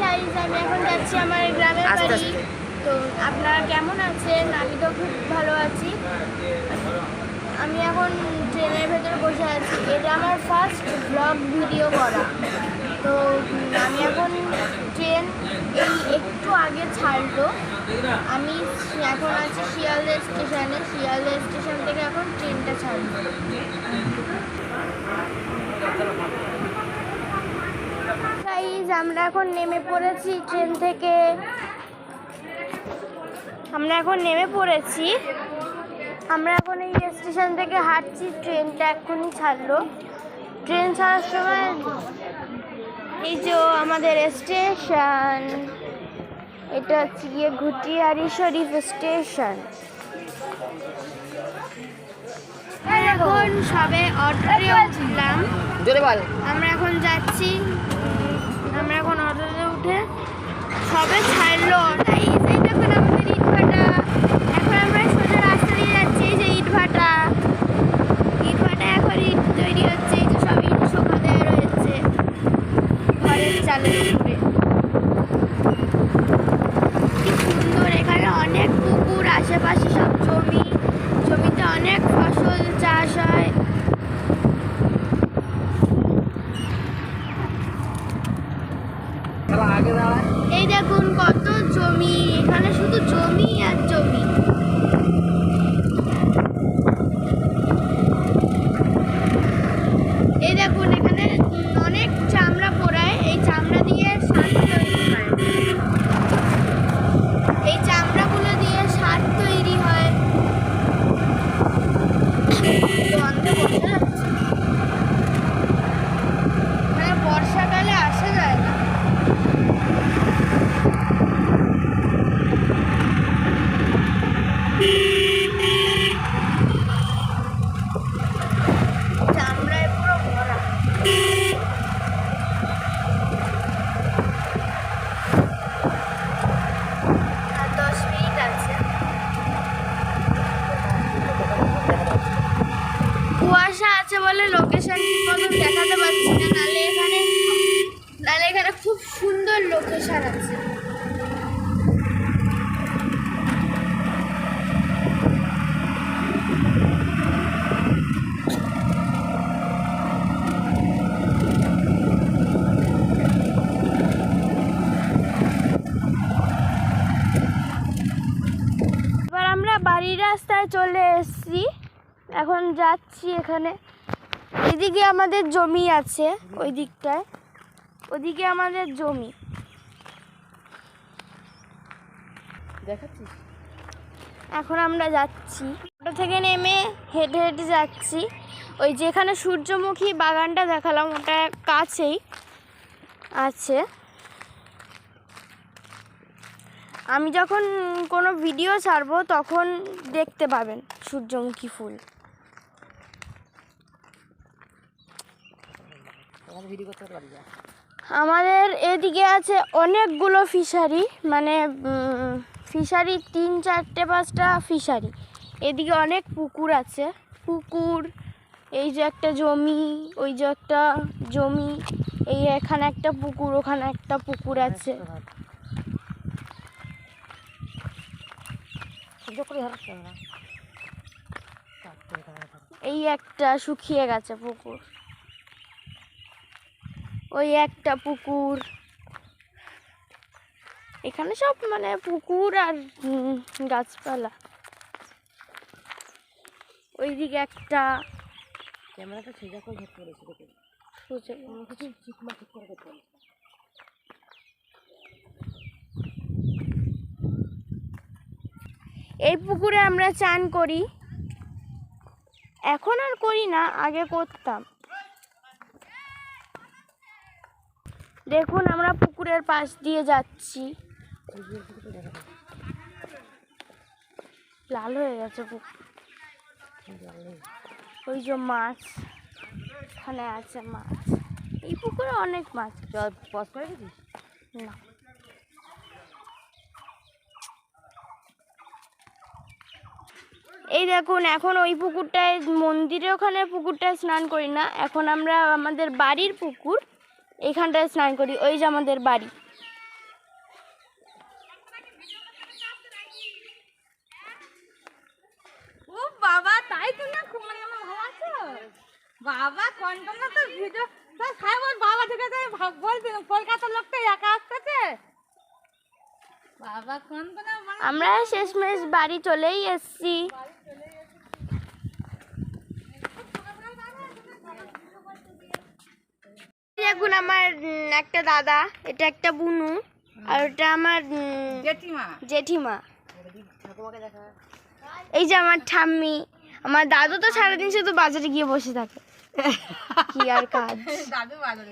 Guys, আমি এখন যাচ্ছি আমার গ্রামের বাড়ি। তো আপনারা কেমন আছেন? আমি তো খুব ভালো আছি। আমি এখন ট্রেনের ভেতরে বসে আছি। এটা আমার ফার্স্ট ব্লগ ভিডিও করা। তো আমি এখন ট্রেন এই একটু আগে ছাড়লো। আমি এখন আছি শিয়ালদা স্টেশনে। শিয়ালদা স্টেশন থেকে এখন ট্রেনটা ছাড়লো। গাইস, আমরা এখন নেমে পড়েছি ট্রেন থেকে। আমরা এখন এই স্টেশন থেকে হাঁটছি। ট্রেনটা এক্ষুনি ছাড়লো। ট্রেন ছাড়ার সময় এই যে আমাদের স্টেশন, এটা হচ্ছে গিয়ে ঘুটিয়ারি শরীফ স্টেশন। এখন সবে অটোতে উঠলাম। আমরা এখন যাচ্ছি। আমরা এখন অটোতে উঠে সবে ছাড়লো। তাই এই দেখুন আমাদের ইটভাটা। এখন আমরা সোজা রাস্তা দিয়ে যাচ্ছি। এই যে ইটভাটা এখন ইট তৈরি হচ্ছে। এই যে সব ইট শোকা দেওয়া রয়েছে ঘরের চালের উপরে। কি সুন্দর! এখানে অনেক পুকুর, আশেপাশে সব জমিতে অনেক ফসল চাষ হয়। এই দেখুন কত জমি, এখানে শুধু জমি আর জমি। এই দেখুন এখানে অনেক চামড়া পোড়ায়। এই চামড়া দিয়ে সার তৈরি হয়। এই চামড়াগুলো দিয়ে সার তৈরি হয়। গন্ধে বসে যাচ্ছে। মানে বর্ষাকালে আসা যায় না। চামড়ায় পুরো ভরা। আর 10 মিনিট আছে। কুয়াশা আছে বলে লোকেশন ঠিক মতো দেখাতে পারছি না। নাহলে এখানে খুব সুন্দর লোকেশন আছে। এবার আমরা বাড়ির রাস্তায় চলে এসেছি। এখন যাচ্ছি। এখানে এদিকে আমাদের জমি আছে, ওই দিকটায়। ওদিকে আমাদের জমি দেখাচ্ছিস। এখন আমরা যাচ্ছি, অটো থেকে নেমে হেঁটে হেঁটে যাচ্ছি। ওই যেখানে সূর্যমুখী বাগানটা দেখালাম ওটা কাছেই আছে। আমি যখন কোনো ভিডিও ছাড়বো তখন দেখতে পাবেন সূর্যমুখী ফুল। আমাদের এদিকে আছে অনেকগুলো ফিশারি, মানে ফিশারি 3, 4, 5টা ফিশারি। এদিকে অনেক পুকুর আছে। পুকুর, এই যে একটা জমি, ওই যে একটা জমি, এই এখানে একটা পুকুর, ওখানে একটা পুকুর আছে। এই একটা শুকিয়ে গেছে পুকুর, ওই একটা পুকুর। এখানে সব মানে পুকুর আর গাছপালা। ওইদিকে একটা ক্যামেরাটা সোজা করে ধরতে বলেছে। এই পুকুরে আমরা চান করি। এখন আর করি না, আগে করতাম। দেখুন আমরা পুকুরের পাশ দিয়ে যাচ্ছি। লাল হয়ে গেছে পুকুর। ওই যে মাছ, এখানে আছে মাছ। এই পুকুরে অনেক মাছ। না, এই দেখুন এখন ওই পুকুরটায়, মন্দিরে ওখানে পুকুরটায় স্নান করি না। এখন আমরা আমাদের বাড়ির পুকুর, এখানটায় স্নান করি। ওই যে আমাদের বাড়ি, বাবা তাই তো না খুব মানে আমার ভালো আছো বাবা কন্টনা তো ভিডিও তাই খাই বল বাবা থেকে তাই বলছিলাম কলকাতার লোকটা একা আসতেছে বাবা কন্টনা আমরা শেষমেশ বাড়ি চলেই এসেছি। দেখুন আমার একটা দাদা, এটা একটা বুনু, আর ওটা আমার জেঠিমা। এই যে আমার ঠাম্মি। আমার দাদু তো সারাদিন শুধু বাজারে গিয়ে বসে থাকে, কি আর কাজ। দাদু বাজারে